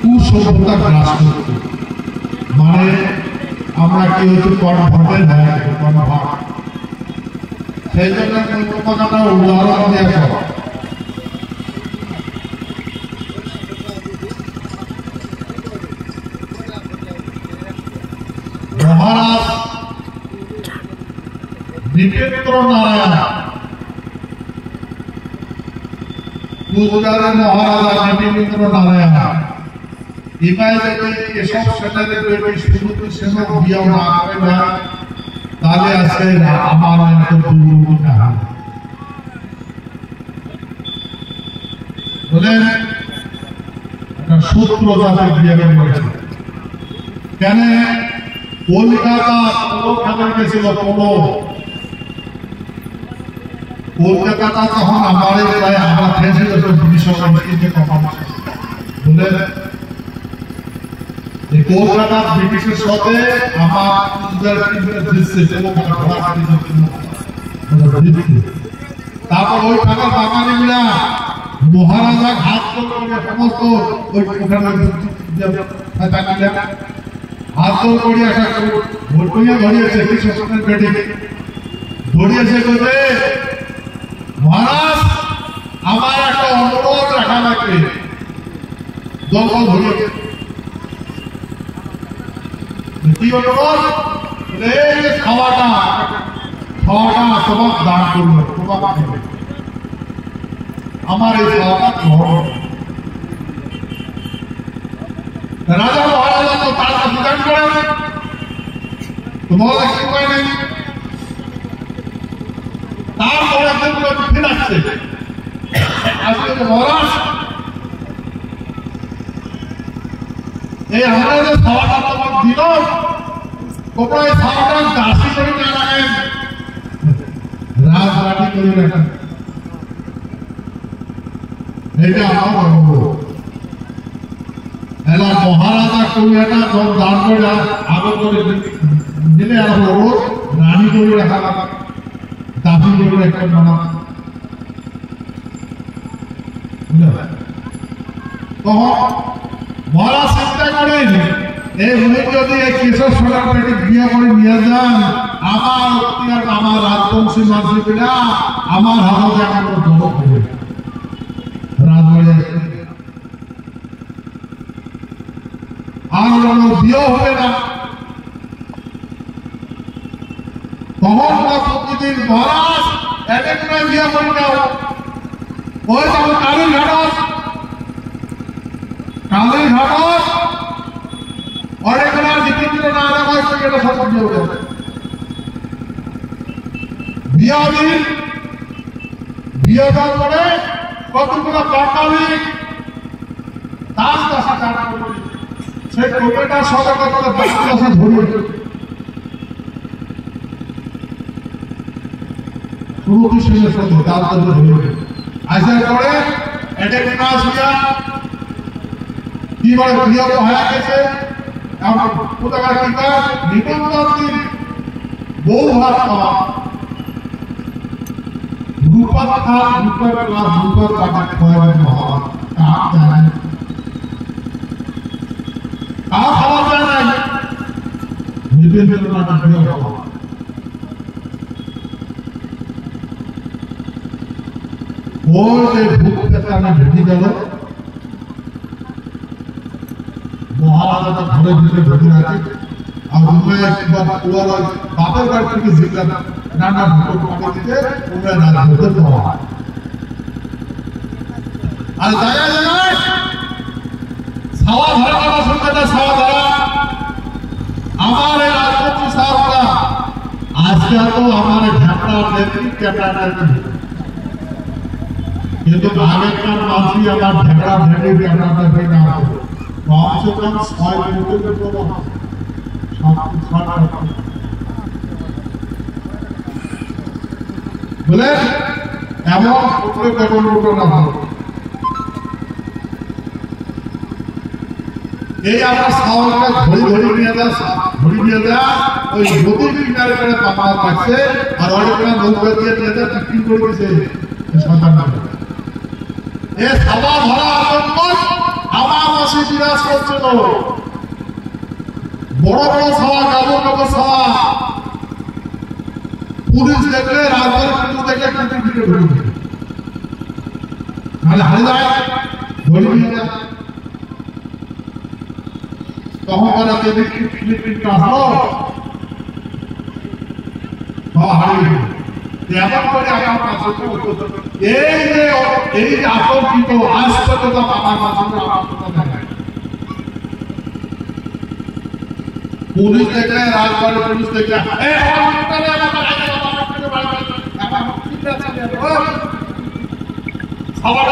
কুসভ্যতা গ্রাস করতে মানে আমরা কি হচ্ছে কনভার্টেড হয়ে কনভার্ট সেই জন্য তোমাকে উদাহরণ দিয়ে মহারাজ নৃপেন্দ্র নারায়ণ গুজরাটের মহারাজা নৃপেন্দ্র নারায়ণ ইমাই যদি এসব সেনাদের শুধু সেনা বিয়াও না করে না তাহলে আজকে আমার এত দুর্নীতি না বলেন একটা সূত্র যাতে বিয়ে করেছে কেন কলকাতা ওখানে গেছিল কলকাতা তখন আমাদের প্রায় আমরা খেয়েছিল বলে কলকাতা ব্রিটিশের সাথে আমার তারপর ওই টাকা বাঙালিরা মহারাজা ঘাত করে সমস্ত ওই হাত দল করিয়া ভোট করিয়া ধরিয়েছে কৃষ্ণের পেটে ধরিয়েছে বলতে মহারাজ আমার একটা অনুরোধ রাখা লাগবে দল ধরিয়েছে কি অনুরোধ খাওয়াটা তোমার দান করবে তোমার আমার এই খাওয়াটা গ্রহণ রাজা মহারাজা তো তার বিধান করেন তোমার কি উপায় নেই তারপরে ফিরে আসছে আজকে মহারাজ এই আমরা যে খাওয়াটা তোমার দিল তোমরা এই খাওয়াটা দাসি করে না রাখেন রাজরানি করে রাখেন এটা আমার অনুরোধ এলা মহারাজা করিয়াটা সব দান করে আগে করে দিলে আর অনুরোধ রানী করে রাখা দাসি করে রাখেন মানা তখন মহারাজ চিন্তা করেন এই যদি এই কেশব সোনার পেটে বিয়ে করে নিয়ে যান আমার রাজবংশী মানুষেরা আমার হাতে আমার দল করবে রাজবাড়ি আর বিয়ে হবে না তখন প্রকৃতির মহারাজ একে করে বিয়ে করে নাও ওই তখন কালীর ঘাটত অনেক জিতেন্দ্র নারায়ণ এটা সম্পর্কে বিয়ে করে কতগুলো বাঙালি তার দশা চার সেই কবিটা সদা কতটা দশা ধরবে শুরু কৃষ্ণের সাথে তার ধরবে আসার পরে এটা আসিয়া কি বলে প্রিয় হয়ে গেছে এমন কোথাকার পিতা নিবন্ধন বউ ভাত খাওয়া রূপাত খাওয়া রূপার ক্লাস রূপার কাটা খাওয়াবেন মহাভারত কাপ জানেন কাপ খাওয়া যায় নাই নিবেদন নাটা প্রিয় খাওয়া ওই যে ভূতটাকে আমি ঢুকে গেল মহারাজা তো ঘরে ভিতরে ঢুকে আছে আর বাপের বাড়ি থেকে জিজ্ঞাসা নানা ভূত পাঠিয়ে দিতে ওরা রাজা হতে পাওয়া আর জায়গায় জায়গায় ছাওয়া ধরা কথা শুনতে না ছাওয়া ধরা আমার এই রাজবংশী সাহরা আজকে তো আমার ঢাকা নেত্রী ক্যাটার কিন্তু আগেকার মানুষই আমার ঢাকা ভেঙে ক্যাটার নেই না কম সে কম 6 মিনিটের পর বলে এমন উপরে কেমন ঘটনা ভালো এই আমরা সাওয়ালটা ধরে নিয়ে যা ওই নদীর কিনারে করে পাপা থাকছে আর অনেকটা নৌকা দিয়ে নিয়ে যা টিফিন করে দিয়েছে সন্তান এ সাবা ধরা আতঙ্ক আমার মাসে বিরাজ করছিল। বড় বড় সাবা, গাবর গাবর সাবা, পুলিশ দেখলে রাজবাড়ি পুলিশ দেখলে কুকুর দিকে ঢুকে নাহলে হারিয়ে যায়, ধরে নিয়ে যায়। তখন তারা ফিলিপিন আসলো, বাবা হারিয়ে এমন করে আমার কাছে এই যে আতঙ্কিত আজ পর্যন্ত আমার কাছে আমার কথা দেখায়। পুলিশ দেখলে রাজবাড়ি পুলিশ দেখলে সবাই